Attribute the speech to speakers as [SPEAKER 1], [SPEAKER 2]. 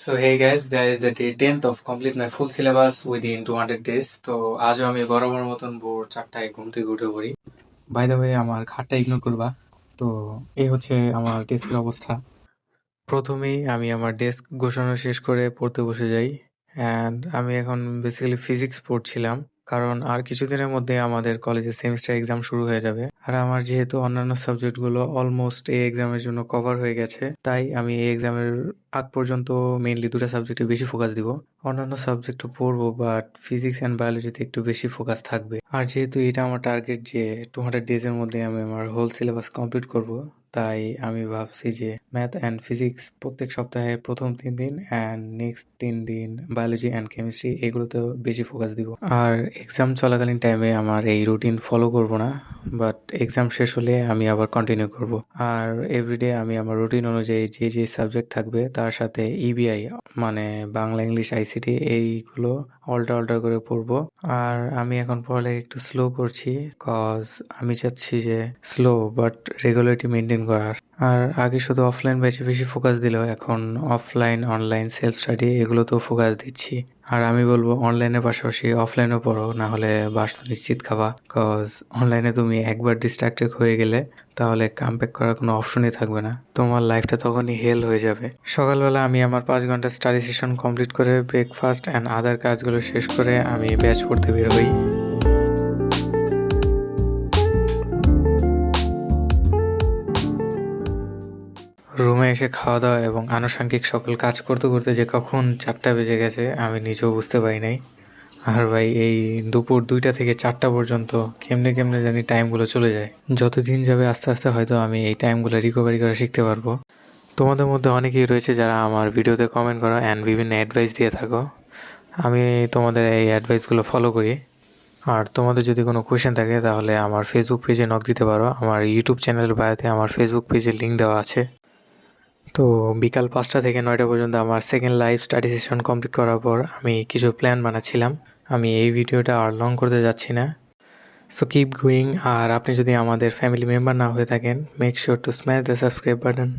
[SPEAKER 1] So hey guys, there is the day 10th of complete my full syllabus within 200 days. তো আজও আমি বরাবর মতন ভোর 4টায় ঘুম থেকে উঠে পড়ি। বাই দ্য ওয়ে আমার খাটটা ইগনোর করবা। তো এই হচ্ছে আমার ডেস্কের অবস্থা। প্রথমেই আমি আমার ডেস্ক গোছানো শেষ করে পড়তে বসে যাই। অ্যান্ড আমি এখন বেসিক্যালি ফিজিক্স পড়ছিলাম, কারণ আর কিছুদিনের মধ্যে আমাদের কলেজে সেমিস্টার এক্সাম শুরু হয়ে যাবে। আর আমার যেহেতু অন্যান্য সাবজেক্টগুলো অলমোস্ট এই এক্সামের জন্য কভার হয়ে গেছে, তাই আমি এই এক্সামের আগ পর্যন্ত মেইনলি দুটো সাবজেক্টে বেশি ফোকাস দিব। অন্যান্য সাবজেক্টও পড়বো, বাট ফিজিক্স অ্যান্ড বায়োলজিতে একটু বেশি ফোকাস থাকবে। আর যেহেতু এটা আমার টার্গেট যে 200 ডেজের মধ্যে আমি আমার হোল সিলেবাস কমপ্লিট করব, তাই আমি ভাবছি যে ম্যাথ অ্যান্ড ফিজিক্স প্রত্যেক সপ্তাহে প্রথম 3 দিন অ্যান্ড নেক্সট 3 দিন বায়োলজি অ্যান্ড কেমিস্ট্রি এগুলোতেও বেশি ফোকাস দিব। আর এক্সাম চলাকালীন টাইমে আমার এই রুটিন ফলো করব না, বাট এক্সাম শেষ হলে আমি আবার কন্টিনিউ করব। আর এভরিডে আমি আমার রুটিন অনুযায়ী যে যে সাবজেক্ট থাকবে তার সাথে ইবিআই মানে বাংলা ইংলিশ আইসিটি এইগুলো অল্টার করে পড়বো। আর আমি এখন পড়ালেখা একটু স্লো করছি, কজ আমি চাচ্ছি যে স্লো বাট রেগুলারিটি মেনটেন করার। আর আগে শুধু অফলাইন ব্যাচে বেশি ফোকাস দিলেও এখন অফলাইন অনলাইন সেলফ স্টাডি এগুলোতেও ফোকাস দিচ্ছি। আর আমি বলবো অনলাইনের পাশাপাশি অফলাইনেও পড়ো, না হলে বাস তো নিশ্চিত খাবা। কজ অনলাইনে তুমি একবার ডিস্ট্রাক্টেড হয়ে গেলে তাহলে কামব্যাক করার কোনো অপশনই থাকবে না, তোমার লাইফটা তখনই হেল হয়ে যাবে। সকালবেলা আমি আমার 5 ঘন্টা স্টাডি সেশন কমপ্লিট করে ব্রেকফাস্ট অ্যান্ড আদার কাজগুলো শেষ করে আমি ব্যাচ পড়তে বের হই। রুমে এসে খাওয়া দাওয়া এবং আনুষঙ্গিক সকল কাজ করতে করতে যে কখন 4টা বেজে গেছে আমি নিজেও বুঝতে পারি নাই। আর ভাই এই দুপুর 2টা থেকে 4টা পর্যন্ত কেমনে জানি টাইমগুলো চলে যায়। যত দিন যাবে আস্তে আস্তে হয়তো আমি এই টাইমগুলো রিকভারি করা শিখতে পারবো। তোমাদের মধ্যে অনেকেই রয়েছে যারা আমার ভিডিওতে কমেন্ট করো অ্যান্ড বিভিন্ন অ্যাডভাইস দিয়ে থাকো। আমি তোমাদের এই অ্যাডভাইসগুলো ফলো করি। আর তোমাদের যদি কোনো কোয়েশ্চেন থাকে তাহলে আমার ফেসবুক পেজে নক দিতে পারো। আমার ইউটিউব চ্যানেলের বায়োতে আমার ফেসবুক পেজের লিঙ্ক দেওয়া আছে। তো বিকাল 5টা থেকে 9টা পর্যন্ত আমার second live study session complete করার পর আমি কিছু প্ল্যান বানাচ্ছিলাম। আমি এই ভিডিওটা আর লং করতে যাচ্ছি না, সো কিপ গোয়িং। আর আপনি যদি আমাদের ফ্যামিলি মেম্বার না হয়ে থাকেন, make sure to smash the subscribe button.